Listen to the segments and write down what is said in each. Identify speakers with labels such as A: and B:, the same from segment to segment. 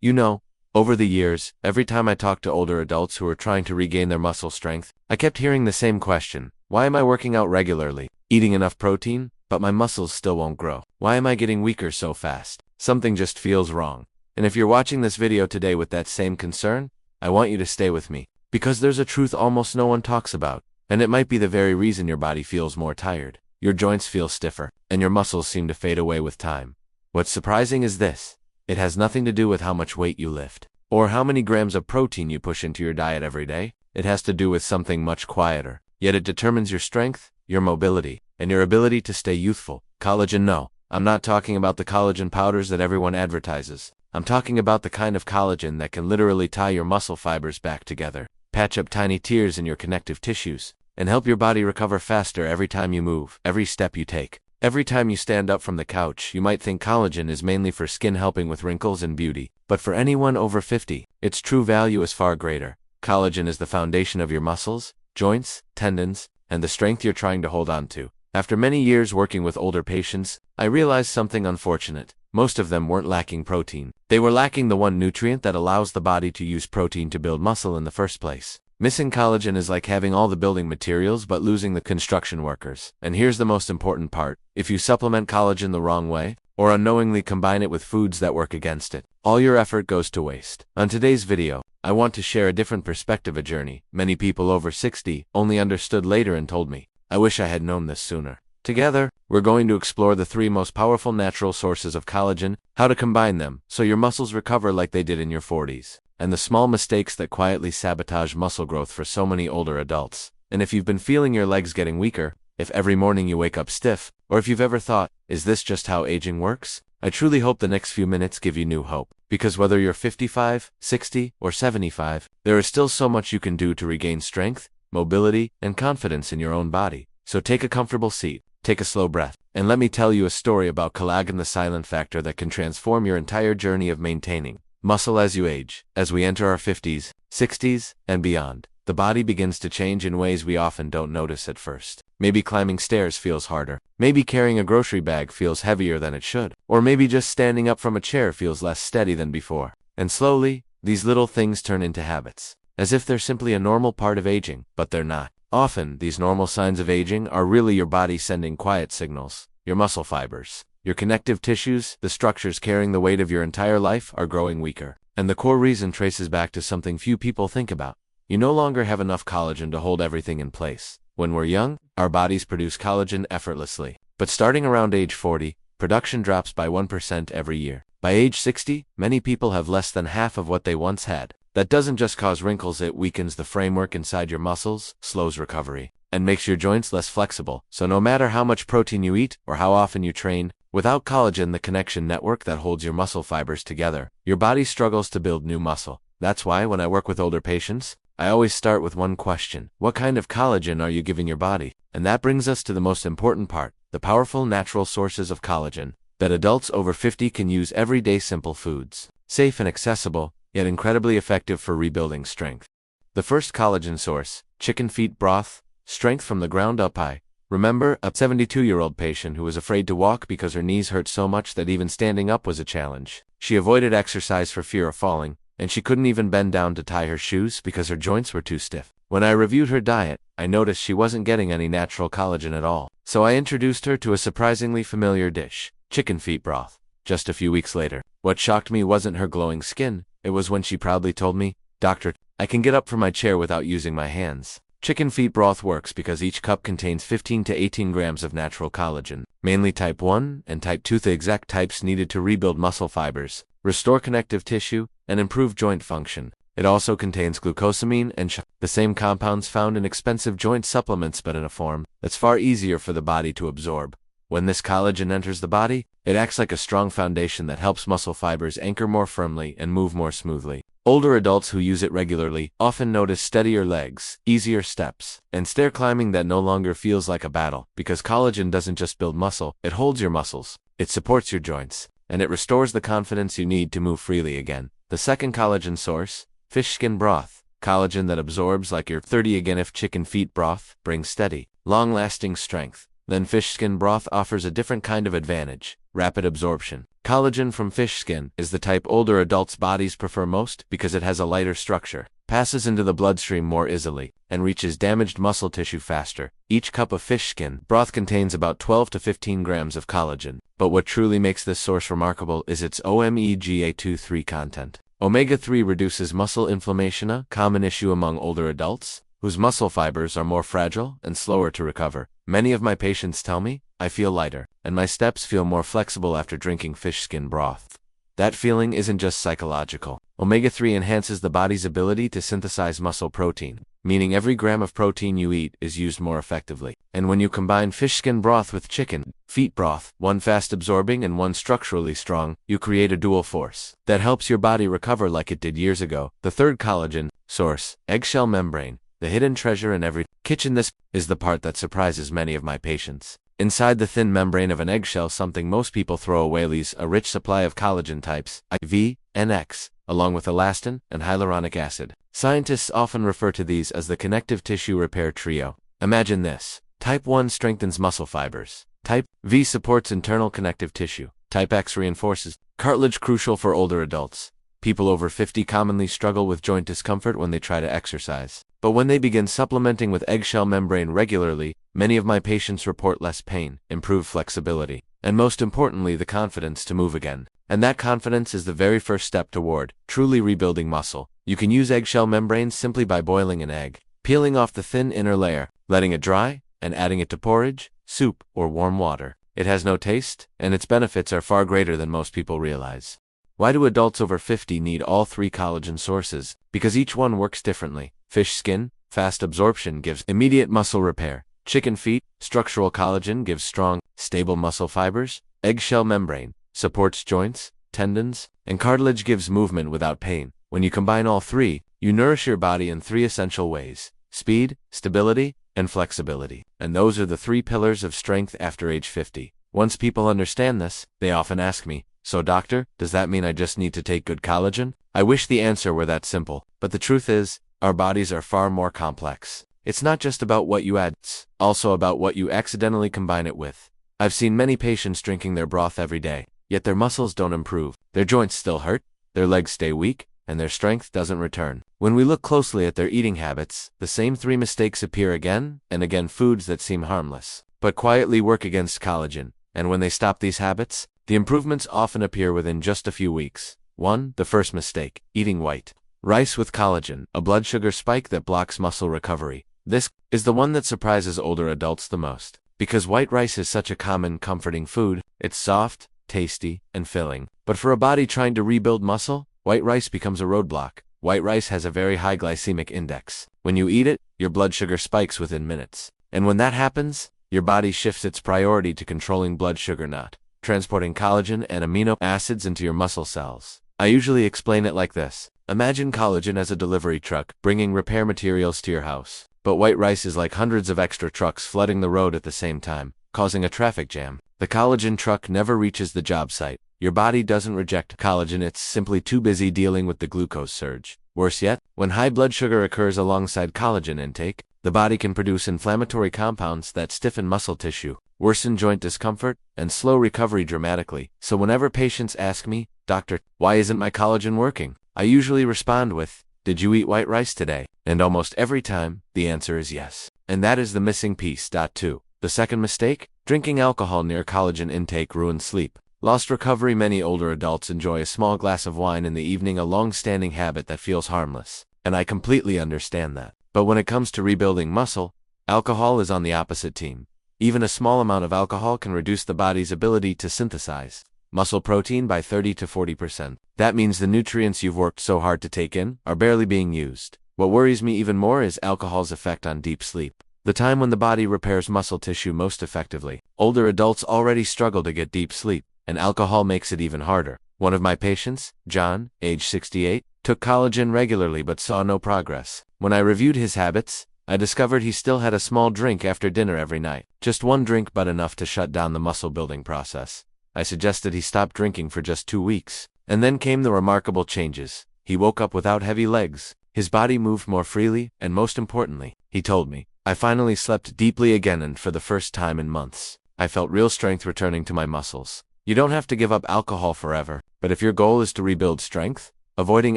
A: You know, over the years, every time I talked to older adults who were trying to regain their muscle strength, I kept hearing the same question. Why am I working out regularly, eating enough protein, but my muscles still won't grow? Why am I getting weaker so fast? Something just feels wrong. And if you're watching this video today with that same concern, I want you to stay with me, because there's a truth almost no one talks about, and it might be the very reason your body feels more tired, your joints feel stiffer, and your muscles seem to fade away with time. What's surprising is this. It has nothing to do with how much weight you lift, or how many grams of protein you push into your diet every day. It has to do with something much quieter, yet it determines your strength, your mobility, and your ability to stay youthful. Collagen. No, I'm not talking about the collagen powders that everyone advertises. I'm talking about the kind of collagen that can literally tie your muscle fibers back together, patch up tiny tears in your connective tissues, and help your body recover faster every time you move, every step you take. Every time you stand up from the couch, you might think collagen is mainly for skin, helping with wrinkles and beauty. But for anyone over 50, its true value is far greater. Collagen is the foundation of your muscles, joints, tendons, and the strength you're trying to hold on to. After many years working with older patients, I realized something unfortunate. Most of them weren't lacking protein. They were lacking the one nutrient that allows the body to use protein to build muscle in the first place. Missing collagen is like having all the building materials but losing the construction workers. And here's the most important part. If you supplement collagen the wrong way, or unknowingly combine it with foods that work against it, all your effort goes to waste. On today's video, I want to share a different perspective, a journey many people over 60 only understood later and told me, I wish I had known this sooner. Together, we're going to explore the 3 most powerful natural sources of collagen, how to combine them so your muscles recover like they did in your 40s, and the small mistakes that quietly sabotage muscle growth for so many older adults. And if you've been feeling your legs getting weaker, if every morning you wake up stiff, or if you've ever thought, is this just how aging works? I truly hope the next few minutes give you new hope, because whether you're 55, 60, or 75, there is still so much you can do to regain strength, mobility, and confidence in your own body. So take a comfortable seat, take a slow breath, and let me tell you a story about collagen, the silent factor that can transform your entire journey of maintaining muscle as you age. As we enter our 50s, 60s, and beyond, the body begins to change in ways we often don't notice at first. Maybe climbing stairs feels harder. Maybe carrying a grocery bag feels heavier than it should. Or maybe just standing up from a chair feels less steady than before. And slowly, these little things turn into habits, as if they're simply a normal part of aging, but they're not. Often, these normal signs of aging are really your body sending quiet signals. Your muscle fibers, your connective tissues, the structures carrying the weight of your entire life, are growing weaker. And the core reason traces back to something few people think about. You no longer have enough collagen to hold everything in place. When we're young, our bodies produce collagen effortlessly. But starting around age 40, production drops by 1% every year. By age 60, many people have less than half of what they once had. That doesn't just cause wrinkles, it weakens the framework inside your muscles, slows recovery, and makes your joints less flexible. So no matter how much protein you eat or how often you train, without collagen, the connection network that holds your muscle fibers together, your body struggles to build new muscle. That's why when I work with older patients, I always start with one question. What kind of collagen are you giving your body? And that brings us to the most important part, the powerful natural sources of collagen that adults over 50 can use every day. Simple foods, safe and accessible, yet incredibly effective for rebuilding strength. The first collagen source, chicken feet broth, strength from the ground up. I remember a 72-year-old patient who was afraid to walk because her knees hurt so much that even standing up was a challenge. She avoided exercise for fear of falling, and she couldn't even bend down to tie her shoes because her joints were too stiff. When I reviewed her diet, I noticed she wasn't getting any natural collagen at all. So I introduced her to a surprisingly familiar dish, chicken feet broth. Just a few weeks later, what shocked me wasn't her glowing skin. It was when she proudly told me, "Doctor, I can get up from my chair without using my hands." Chicken feet broth works because each cup contains 15 to 18 grams of natural collagen, mainly type 1 and type 2, the exact types needed to rebuild muscle fibers, restore connective tissue, and improve joint function. It also contains glucosamine and the same compounds found in expensive joint supplements, but in a form that's far easier for the body to absorb. When this collagen enters the body, it acts like a strong foundation that helps muscle fibers anchor more firmly and move more smoothly. Older adults who use it regularly often notice steadier legs, easier steps, and stair climbing that no longer feels like a battle, because collagen doesn't just build muscle, it holds your muscles, it supports your joints, and it restores the confidence you need to move freely again. The second collagen source, fish skin broth, collagen that absorbs like you're 30 again. If chicken feet broth brings steady, long-lasting strength, then fish skin broth offers a different kind of advantage. rapid absorption. Collagen from fish skin is the type older adults' bodies prefer most because it has a lighter structure, passes into the bloodstream more easily, and reaches damaged muscle tissue faster. Each cup of fish skin broth contains about 12 to 15 grams of collagen. But what truly makes this source remarkable is its omega-3 content. Omega-3 reduces muscle inflammation, a common issue among older adults, whose muscle fibers are more fragile and slower to recover. Many of my patients tell me, I feel lighter, and my steps feel more flexible after drinking fish skin broth. That feeling isn't just psychological. Omega-3 enhances the body's ability to synthesize muscle protein, meaning every gram of protein you eat is used more effectively. And when you combine fish skin broth with chicken, feet broth, one fast-absorbing and one structurally strong, you create a dual force that helps your body recover like it did years ago. The third collagen source, eggshell membrane, the hidden treasure in every kitchen. This is the part that surprises many of my patients. Inside the thin membrane of an eggshell, something most people throw away, lies a rich supply of collagen types I, V, and X, along with elastin and hyaluronic acid. Scientists often refer to these as the connective tissue repair trio. Imagine this. Type 1 strengthens muscle fibers. Type V supports internal connective tissue. Type X reinforces cartilage, crucial for older adults. People over 50 commonly struggle with joint discomfort when they try to exercise. But when they begin supplementing with eggshell membrane regularly, many of my patients report less pain, improved flexibility, and most importantly, the confidence to move again. And that confidence is the very first step toward truly rebuilding muscle. You can use eggshell membrane simply by boiling an egg, peeling off the thin inner layer, letting it dry, and adding it to porridge, soup, or warm water. It has no taste, and its benefits are far greater than most people realize. Why do adults over 50 need all three collagen sources? Because each one works differently. Fish skin, fast absorption, gives immediate muscle repair. Chicken feet, structural collagen, gives strong, stable muscle fibers. Eggshell membrane supports joints, tendons, and cartilage, gives movement without pain. When you combine all three, you nourish your body in three essential ways: speed, stability, and flexibility. And those are the three pillars of strength after age 50. Once people understand this, they often ask me, so doctor, does that mean I just need to take good collagen? I wish the answer were that simple, but the truth is, our bodies are far more complex. It's not just about what you add, it's also about what you accidentally combine it with. I've seen many patients drinking their broth every day, yet their muscles don't improve, their joints still hurt, their legs stay weak, and their strength doesn't return. When we look closely at their eating habits, the same three mistakes appear again and again: foods that seem harmless, but quietly work against collagen. And when they stop these habits, the improvements often appear within just a few weeks. 1. The first mistake: eating white rice with collagen, a blood sugar spike that blocks muscle recovery. This is the one that surprises older adults the most. Because white rice is such a common, comforting food, it's soft, tasty, and filling. But for a body trying to rebuild muscle, white rice becomes a roadblock. White rice has a very high glycemic index. When you eat it, your blood sugar spikes within minutes. And when that happens, your body shifts its priority to controlling blood sugar, not transporting collagen and amino acids into your muscle cells. I usually explain it like this. Imagine collagen as a delivery truck, bringing repair materials to your house. But white rice is like hundreds of extra trucks flooding the road at the same time, causing a traffic jam. The collagen truck never reaches the job site. Your body doesn't reject collagen, it's simply too busy dealing with the glucose surge. Worse yet, when high blood sugar occurs alongside collagen intake, the body can produce inflammatory compounds that stiffen muscle tissue, worsen joint discomfort, and slow recovery dramatically. So whenever patients ask me, "Doctor, why isn't my collagen working?" I usually respond with, "Did you eat white rice today?" And almost every time, the answer is yes. And that is the missing piece. 2. The second mistake: drinking alcohol near collagen intake ruins sleep. Lost recovery. Many older adults enjoy a small glass of wine in the evening, a long-standing habit that feels harmless. And I completely understand that. But when it comes to rebuilding muscle, alcohol is on the opposite team. Even a small amount of alcohol can reduce the body's ability to synthesize muscle protein by 30 to 40%. That means the nutrients you've worked so hard to take in are barely being used. What worries me even more is alcohol's effect on deep sleep, the time when the body repairs muscle tissue most effectively. Older adults already struggle to get deep sleep, and alcohol makes it even harder. One of my patients, John, age 68, took collagen regularly but saw no progress. When I reviewed his habits, I discovered he still had a small drink after dinner every night. Just one drink, but enough to shut down the muscle-building process. I suggested he stop drinking for just 2 weeks. And then came the remarkable changes. He woke up without heavy legs, his body moved more freely, and most importantly, he told me, I finally slept deeply again, and for the first time in months, I felt real strength returning to my muscles. You don't have to give up alcohol forever, but if your goal is to rebuild strength, avoiding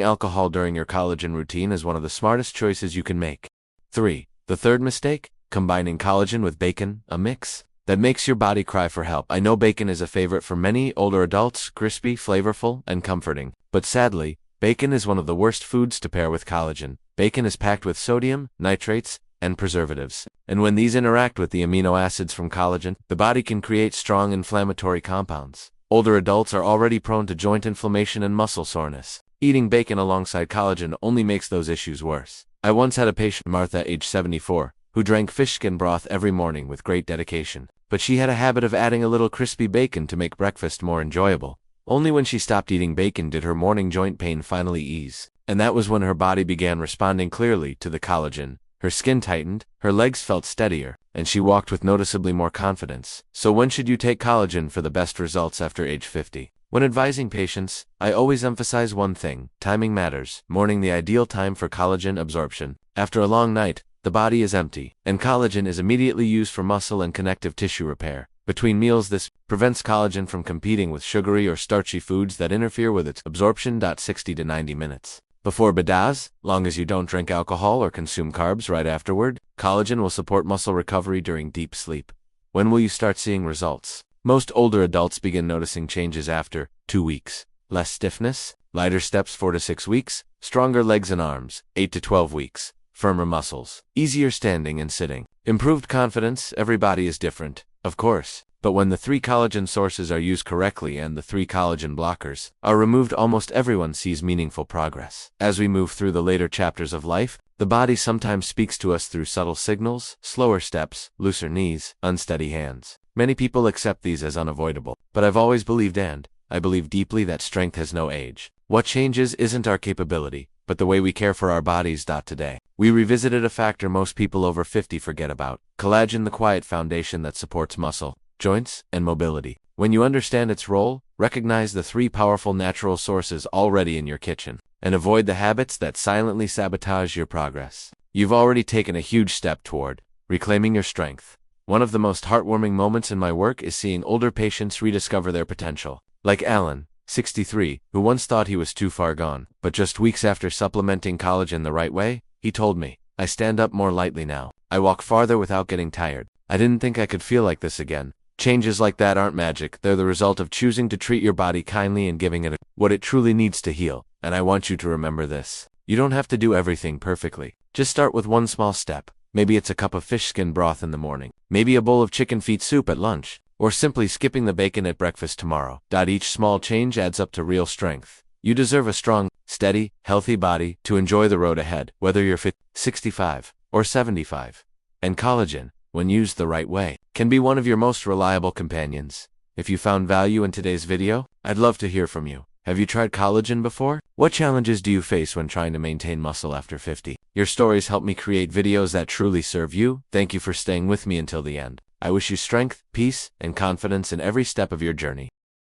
A: alcohol during your collagen routine is one of the smartest choices you can make. 3. The third mistake? Combining collagen with bacon, a mix that makes your body cry for help. I know bacon is a favorite for many older adults, crispy, flavorful, and comforting. But sadly, bacon is one of the worst foods to pair with collagen. Bacon is packed with sodium, nitrates, and preservatives. And when these interact with the amino acids from collagen, the body can create strong inflammatory compounds. Older adults are already prone to joint inflammation and muscle soreness. Eating bacon alongside collagen only makes those issues worse. I once had a patient, Martha, age 74, who drank fish skin broth every morning with great dedication. But she had a habit of adding a little crispy bacon to make breakfast more enjoyable. Only when she stopped eating bacon did her morning joint pain finally ease. And that was when her body began responding clearly to the collagen. Her skin tightened, her legs felt steadier, and she walked with noticeably more confidence. So when should you take collagen for the best results after age 50? When advising patients, I always emphasize one thing: timing matters. Morning, the ideal time for collagen absorption. After a long night, the body is empty, and collagen is immediately used for muscle and connective tissue repair. Between meals, this prevents collagen from competing with sugary or starchy foods that interfere with its absorption. 60 to 90 minutes. Before bed, long as you don't drink alcohol or consume carbs right afterward, collagen will support muscle recovery during deep sleep. When will you start seeing results? Most older adults begin noticing changes after 2 weeks. Less stiffness, lighter steps 4 to 6 weeks, stronger legs and arms 8 to 12 weeks, firmer muscles, easier standing and sitting, improved confidence. Everybody is different, of course, but when the 3 collagen sources are used correctly and the 3 collagen blockers are removed, almost everyone sees meaningful progress. As we move through the later chapters of life, the body sometimes speaks to us through subtle signals: slower steps, looser knees, unsteady hands. Many people accept these as unavoidable, but I've always believed, and I believe deeply, that strength has no age. What changes isn't our capability, but the way we care for our bodies. Today, we revisited a factor most people over 50 forget about: collagen, the quiet foundation that supports muscle, joints, and mobility. When you understand its role, recognize the 3 powerful natural sources already in your kitchen, and avoid the habits that silently sabotage your progress. You've already taken a huge step toward reclaiming your strength. One of the most heartwarming moments in my work is seeing older patients rediscover their potential. Like Alan, 63, who once thought he was too far gone, but just weeks after supplementing collagen the right way, he told me, "I stand up more lightly now. I walk farther without getting tired. I didn't think I could feel like this again." Changes like that aren't magic. They're the result of choosing to treat your body kindly and giving it what it truly needs to heal. And I want you to remember this: you don't have to do everything perfectly. Just start with one small step. Maybe it's a cup of fish skin broth in the morning, maybe a bowl of chicken feet soup at lunch, or simply skipping the bacon at breakfast tomorrow. Each small change adds up to real strength. You deserve a strong, steady, healthy body to enjoy the road ahead, whether you're 65 or 75. And collagen, when used the right way, can be one of your most reliable companions. If you found value in today's video, I'd love to hear from you. Have you tried collagen before? What challenges do you face when trying to maintain muscle after 50? Your stories help me create videos that truly serve you. Thank you for staying with me until the end. I wish you strength, peace, and confidence in every step of your journey.